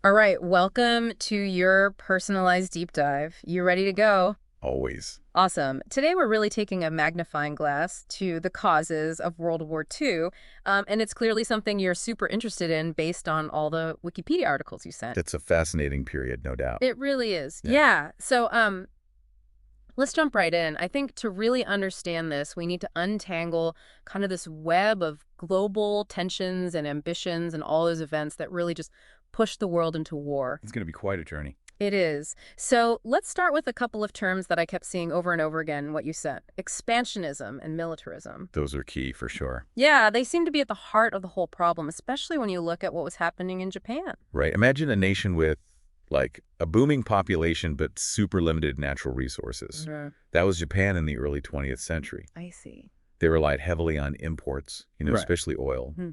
All right, welcome to your personalized deep dive. You ready to go? Always. Awesome. Today we're really taking a magnifying glass to the causes of World War II, and it's clearly something you're super interested in based on all the Wikipedia articles you sent. That's a fascinating period, no doubt. It really is. Yeah. Yeah. So, let's jump right in. I think to really understand this, we need to untangle kind of this web of global tensions and ambitions and all those events that really just push the world into war. It's going to be quite a journey. It is. So let's start with a couple of terms that I kept seeing over and over again, what you said. Expansionism and militarism. Those are key for sure. Yeah, they seem to be at the heart of the whole problem, especially when you look at what was happening in Japan. Right. Imagine a nation with like a booming population but super limited natural resources. Mhm. That was Japan in the early 20th century. I see. They relied heavily on imports, Right. especially oil. Hmm.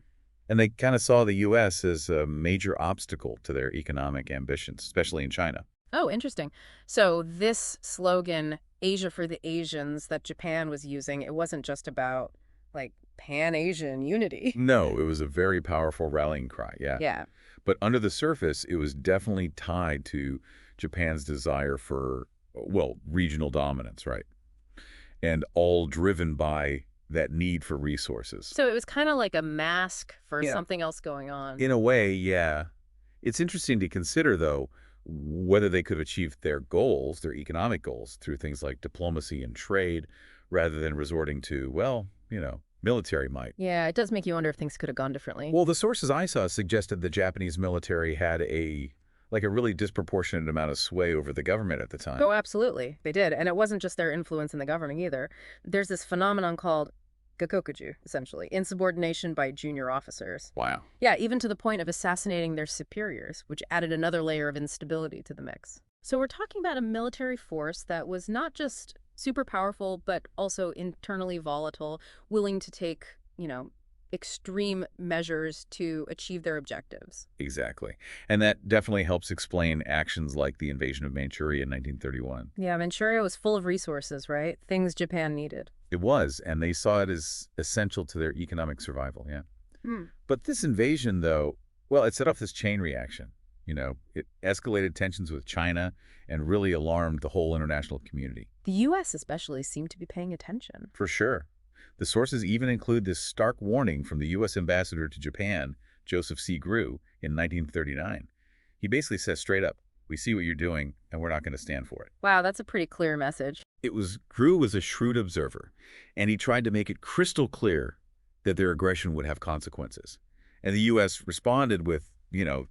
And they kind of saw the U.S. as a major obstacle to their economic ambitions, especially in China. Oh, interesting. So this slogan, Asia for the Asians, that Japan was using, it wasn't just about like Pan-Asian unity. No, it was a very powerful rallying cry, yeah. Yeah. But under the surface, it was definitely tied to Japan's desire for, well, regional dominance, right? And all driven by that need for resources. So it was kind of like a mask for Yeah. something else going on. In a way, yeah. It's interesting to consider, though, whether they could achieve their goals, their economic goals, through things like diplomacy and trade, rather than resorting to, well, military might. Yeah, it does make you wonder if things could have gone differently. Well, the sources I saw suggested the Japanese military had a really disproportionate amount of sway over the government at the time. Oh, absolutely. They did. And it wasn't just their influence in the governing either. There's this phenomenon called gakokuju, essentially, insubordination by junior officers. Wow. Yeah, even to the point of assassinating their superiors, which added another layer of instability to the mix. So we're talking about a military force that was not just super powerful, but also internally volatile, willing to take, extreme measures to achieve their objectives. Exactly. And that definitely helps explain actions like the invasion of Manchuria in 1931. Yeah, Manchuria was full of resources, right? Things Japan needed. It was, and they saw it as essential to their economic survival, yeah. Hmm. But this invasion, though, well, it set off this chain reaction. It escalated tensions with China and really alarmed the whole international community. The U.S. especially seemed to be paying attention. For sure. The sources even include this stark warning from the U.S. ambassador to Japan, Joseph C. Grew, in 1939. He basically says straight up, "We see what you're doing, and we're not going to stand for it." Wow, that's a pretty clear message. Grew was a shrewd observer, and he tried to make it crystal clear that their aggression would have consequences. And the U.S. responded with,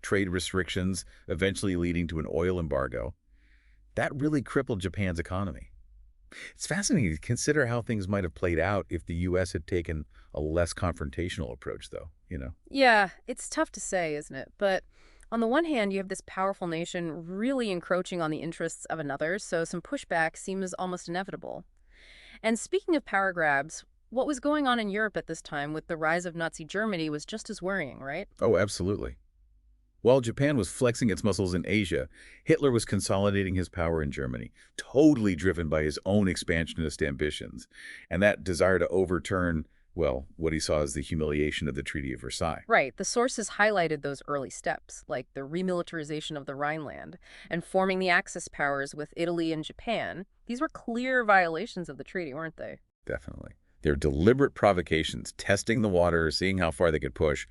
trade restrictions, eventually leading to an oil embargo. That really crippled Japan's economy. It's fascinating to consider how things might have played out if the U.S. had taken a less confrontational approach, though. Yeah, it's tough to say, isn't it? But on the one hand, you have this powerful nation really encroaching on the interests of another, so some pushback seems almost inevitable. And speaking of power grabs, what was going on in Europe at this time with the rise of Nazi Germany was just as worrying, right? Oh, absolutely. While Japan was flexing its muscles in Asia, Hitler was consolidating his power in Germany, totally driven by his own expansionist ambitions, and that desire to overturn, well, what he saw as the humiliation of the Treaty of Versailles. Right. The sources highlighted those early steps, like the remilitarization of the Rhineland and forming the Axis powers with Italy and Japan. These were clear violations of the treaty, weren't they? Definitely. They're deliberate provocations, testing the water, seeing how far they could push,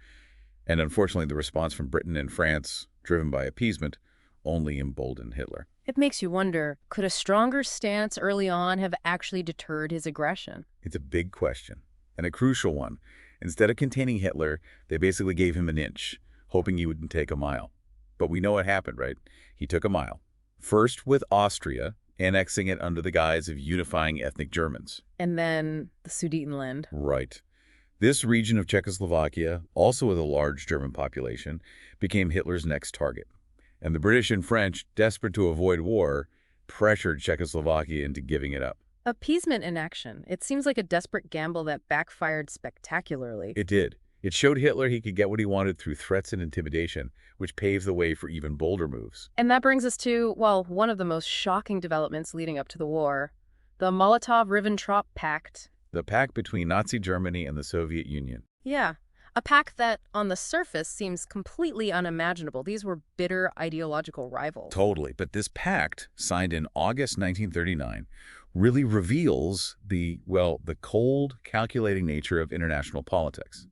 and unfortunately the response from Britain and France, driven by appeasement, only emboldened Hitler. It makes you wonder, could a stronger stance early on have actually deterred his aggression? It's a big question, and a crucial one. Instead of containing Hitler, they basically gave him an inch, hoping he wouldn't take a mile. But we know what happened, right? He took a mile. First with Austria, annexing it under the guise of unifying ethnic Germans. And then the Sudetenland. Right. This region of Czechoslovakia, also with a large German population, became Hitler's next target. And the British and French, desperate to avoid war, pressured Czechoslovakia into giving it up. Appeasement in action. It seems like a desperate gamble that backfired spectacularly. It did. It showed Hitler he could get what he wanted through threats and intimidation, which paved the way for even bolder moves. And that brings us to, well, one of the most shocking developments leading up to the war, the Molotov-Ribbentrop Pact. The pact between Nazi Germany and the Soviet Union. Yeah. A pact that, on the surface, seems completely unimaginable. These were bitter ideological rivals. Totally. But this pact, signed in August 1939, really reveals the cold, calculating nature of international politics.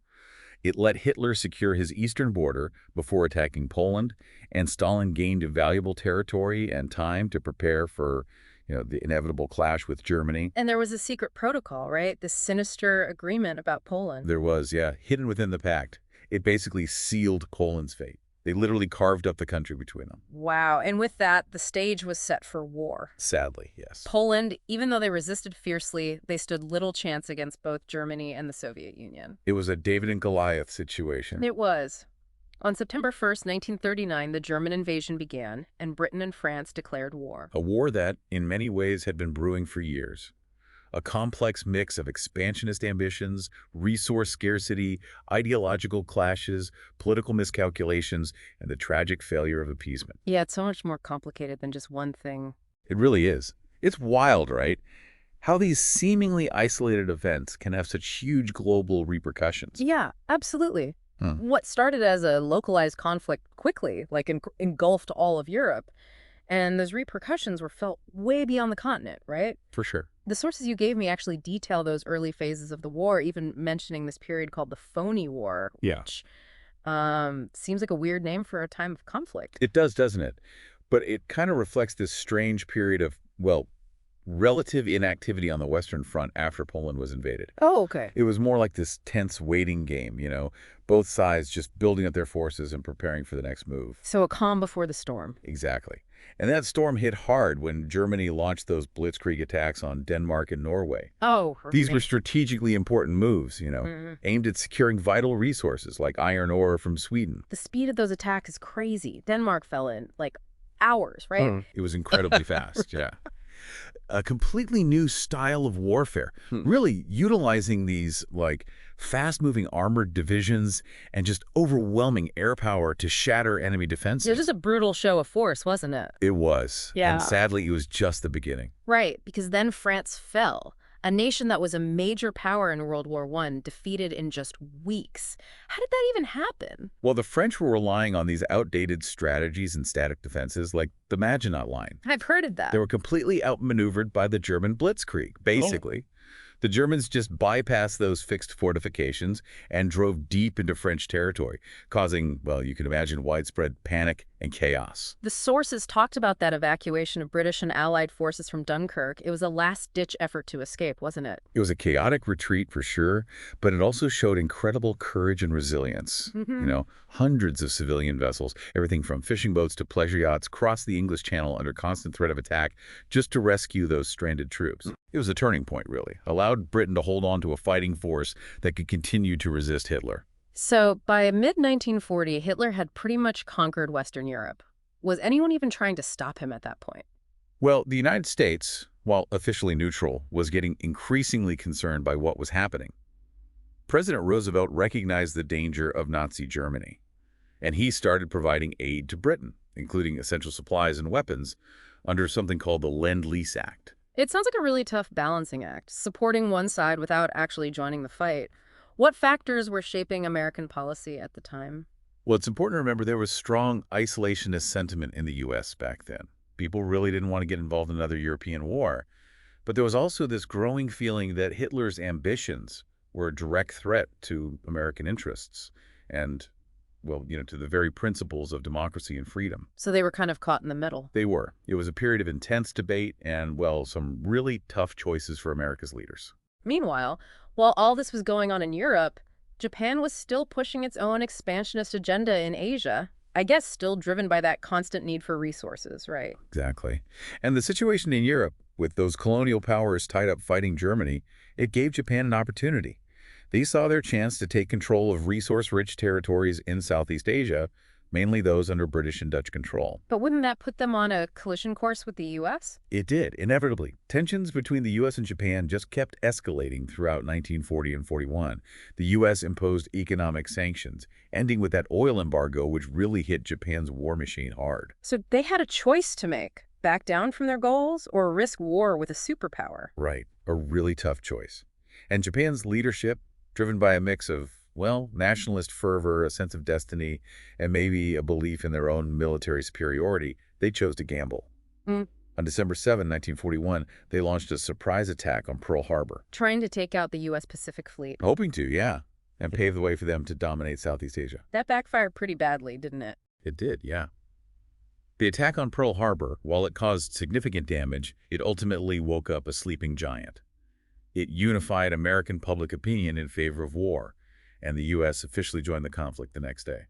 It let Hitler secure his eastern border before attacking Poland, and Stalin gained valuable territory and time to prepare for, the inevitable clash with Germany. And there was a secret protocol, right? This sinister agreement about Poland. There was, yeah, hidden within the pact. It basically sealed Poland's fate. They literally carved up the country between them. Wow. And with that, the stage was set for war. Sadly, yes. Poland, even though they resisted fiercely, they stood little chance against both Germany and the Soviet Union. It was a David and Goliath situation. It was. On September 1st, 1939, the German invasion began, and Britain and France declared war. A war that, in many ways, had been brewing for years. A complex mix of expansionist ambitions, resource scarcity, ideological clashes, political miscalculations, and the tragic failure of appeasement. Yeah, it's so much more complicated than just one thing. It really is. It's wild, right? How these seemingly isolated events can have such huge global repercussions. Yeah, absolutely. What started as a localized conflict quickly, engulfed all of Europe, and those repercussions were felt way beyond the continent, right? For sure. The sources you gave me actually detail those early phases of the war, even mentioning this period called the Phony War, Yeah. which seems like a weird name for a time of conflict. It does, doesn't it? But it kind of reflects this strange period of, relative inactivity on the Western Front after Poland was invaded. Oh, okay. It was more like this tense waiting game, both sides just building up their forces and preparing for the next move. So a calm before the storm. Exactly. And that storm hit hard when Germany launched those blitzkrieg attacks on Denmark and Norway. Oh, These were strategically important moves, aimed at securing vital resources like iron ore from Sweden. The speed of those attacks is crazy. Denmark fell in, hours, right? It was incredibly fast, yeah. A completely new style of warfare, really utilizing these, fast-moving armored divisions and just overwhelming air power to shatter enemy defenses. It was just a brutal show of force, wasn't it? It was. Yeah. And sadly, it was just the beginning. Right, because then France fell. A nation that was a major power in World War I, defeated in just weeks. How did that even happen? Well, the French were relying on these outdated strategies and static defenses like the Maginot Line. I've heard of that. They were completely outmaneuvered by the German blitzkrieg, basically. The Germans just bypassed those fixed fortifications and drove deep into French territory, causing, you can imagine, widespread panic and chaos. The sources talked about that evacuation of British and Allied forces from Dunkirk. It was a last-ditch effort to escape, wasn't it? It was a chaotic retreat for sure, but it also showed incredible courage and resilience. Hundreds of civilian vessels, everything from fishing boats to pleasure yachts, crossed the English Channel under constant threat of attack just to rescue those stranded troops. It was a turning point, really. Allowed Britain to hold on to a fighting force that could continue to resist Hitler. So, by mid-1940, Hitler had pretty much conquered Western Europe. Was anyone even trying to stop him at that point? Well, the United States, while officially neutral, was getting increasingly concerned by what was happening. President Roosevelt recognized the danger of Nazi Germany, and he started providing aid to Britain, including essential supplies and weapons, under something called the Lend-Lease Act. It sounds like a really tough balancing act, supporting one side without actually joining the fight. What factors were shaping American policy at the time? Well, it's important to remember there was strong isolationist sentiment in the U.S. back then. People really didn't want to get involved in another European war. But there was also this growing feeling that Hitler's ambitions were a direct threat to American interests and, to the very principles of democracy and freedom. So they were kind of caught in the middle. They were. It was a period of intense debate and, some really tough choices for America's leaders. Meanwhile, while all this was going on in Europe, Japan was still pushing its own expansionist agenda in Asia. I guess still driven by that constant need for resources, right? Exactly. And the situation in Europe, with those colonial powers tied up fighting Germany, it gave Japan an opportunity. They saw their chance to take control of resource-rich territories in Southeast Asia, mainly those under British and Dutch control. But wouldn't that put them on a collision course with the U.S.? It did, inevitably. Tensions between the U.S. and Japan just kept escalating throughout 1940 and 41. The U.S. imposed economic sanctions, ending with that oil embargo which really hit Japan's war machine hard. So they had a choice to make: back down from their goals or risk war with a superpower. Right, a really tough choice. And Japan's leadership, driven by a mix of, Well, nationalist fervor, a sense of destiny, and maybe a belief in their own military superiority, they chose to gamble. Mm. On December 7, 1941, they launched a surprise attack on Pearl Harbor. Trying to take out the U.S. Pacific Fleet. Hoping to, yeah, and pave the way for them to dominate Southeast Asia. That backfired pretty badly, didn't it? It did, yeah. The attack on Pearl Harbor, while it caused significant damage, it ultimately woke up a sleeping giant. It unified American public opinion in favor of war, and the U.S. officially joined the conflict the next day.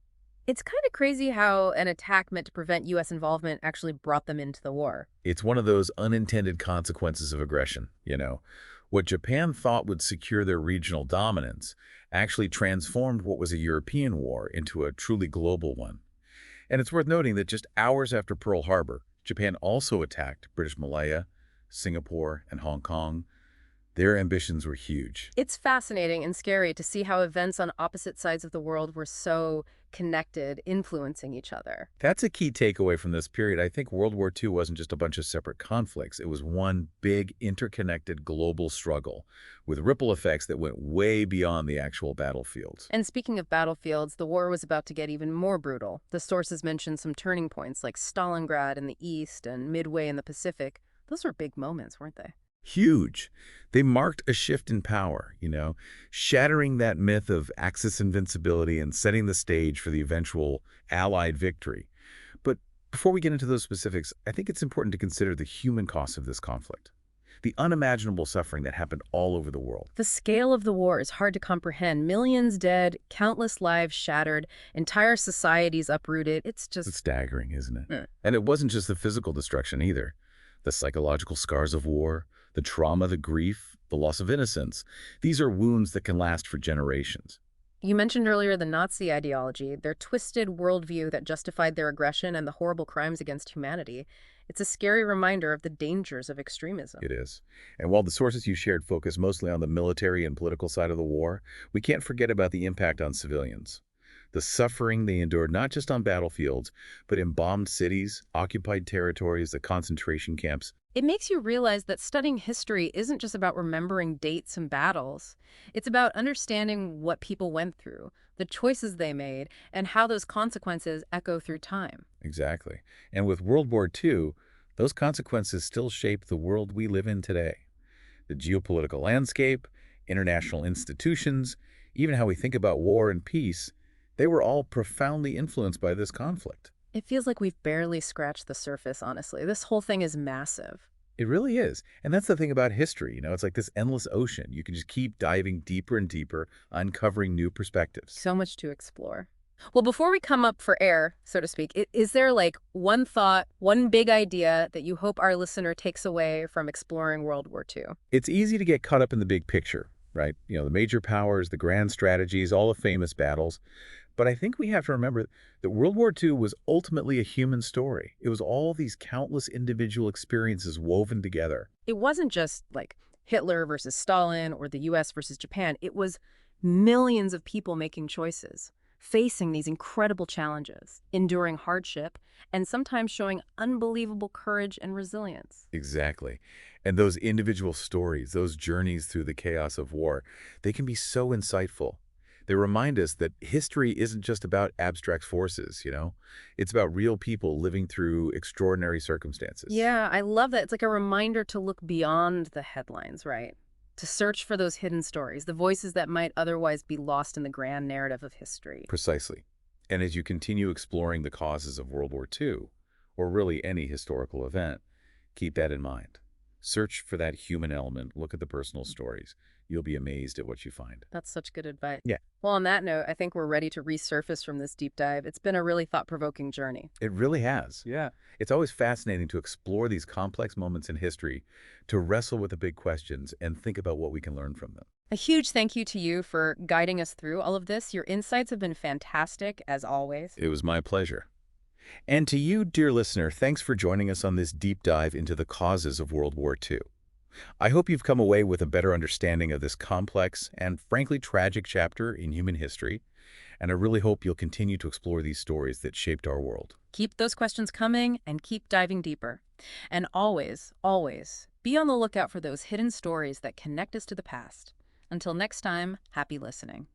It's kind of crazy how an attack meant to prevent U.S. involvement actually brought them into the war. It's one of those unintended consequences of aggression, you know. What Japan thought would secure their regional dominance actually transformed what was a European war into a truly global one. And it's worth noting that just hours after Pearl Harbor, Japan also attacked British Malaya, Singapore, and Hong Kong. Their ambitions were huge. It's fascinating and scary to see how events on opposite sides of the world were so connected, influencing each other. That's a key takeaway from this period. I think World War II wasn't just a bunch of separate conflicts. It was one big, interconnected global struggle with ripple effects that went way beyond the actual battlefields. And speaking of battlefields, the war was about to get even more brutal. The sources mentioned some turning points like Stalingrad in the east and Midway in the Pacific. Those were big moments, weren't they? Huge. They marked a shift in power, you know, shattering that myth of Axis invincibility and setting the stage for the eventual Allied victory. But before we get into those specifics, I think it's important to consider the human cost of this conflict, the unimaginable suffering that happened all over the world. The scale of the war is hard to comprehend. Millions dead, countless lives shattered, entire societies uprooted. It's It's just... staggering, isn't it? Mm. And it wasn't just the physical destruction either. The psychological scars of war, the trauma, the grief, the loss of innocence. These are wounds that can last for generations. You mentioned earlier the Nazi ideology, their twisted worldview that justified their aggression and the horrible crimes against humanity. It's a scary reminder of the dangers of extremism. It is. And while the sources you shared focus mostly on the military and political side of the war, we can't forget about the impact on civilians. The suffering they endured not just on battlefields, but in bombed cities, occupied territories, the concentration camps. It makes you realize that studying history isn't just about remembering dates and battles. It's about understanding what people went through, the choices they made, and how those consequences echo through time. Exactly. And with World War II, those consequences still shape the world we live in today. The geopolitical landscape, international institutions, even how we think about war and peace, they were all profoundly influenced by this conflict. It feels like we've barely scratched the surface, honestly. This whole thing is massive. It really is. And that's the thing about history, you know, it's like this endless ocean. You can just keep diving deeper and deeper, uncovering new perspectives. So much to explore. Well, before we come up for air, so to speak, is there like one thought, one big idea that you hope our listener takes away from exploring World War II? It's easy to get caught up in the big picture, right? You know, the major powers, the grand strategies, all the famous battles. But I think we have to remember that World War II was ultimately a human story. It was all these countless individual experiences woven together. It wasn't just like Hitler versus Stalin or the US versus Japan. It was millions of people making choices, facing these incredible challenges, enduring hardship, and sometimes showing unbelievable courage and resilience. Exactly. And those individual stories, those journeys through the chaos of war, they can be so insightful. They remind us that history isn't just about abstract forces, you know? It's about real people living through extraordinary circumstances. Yeah, I love that. It's like a reminder to look beyond the headlines, right? To search for those hidden stories, the voices that might otherwise be lost in the grand narrative of history. Precisely. And as you continue exploring the causes of World War II, or really any historical event, keep that in mind. Search for that human element. Look at the personal stories. You'll be amazed at what you find. That's such good advice. Yeah. Well, on that note, I think we're ready to resurface from this deep dive. It's been a really thought-provoking journey. It really has. Yeah. It's always fascinating to explore these complex moments in history, to wrestle with the big questions and think about what we can learn from them. A huge thank you to you for guiding us through all of this. Your insights have been fantastic, as always. It was my pleasure. And to you, dear listener, thanks for joining us on this deep dive into the causes of World War II. I hope you've come away with a better understanding of this complex and frankly tragic chapter in human history, and I really hope you'll continue to explore these stories that shaped our world. Keep those questions coming and keep diving deeper. And always, always, be on the lookout for those hidden stories that connect us to the past. Until next time, happy listening.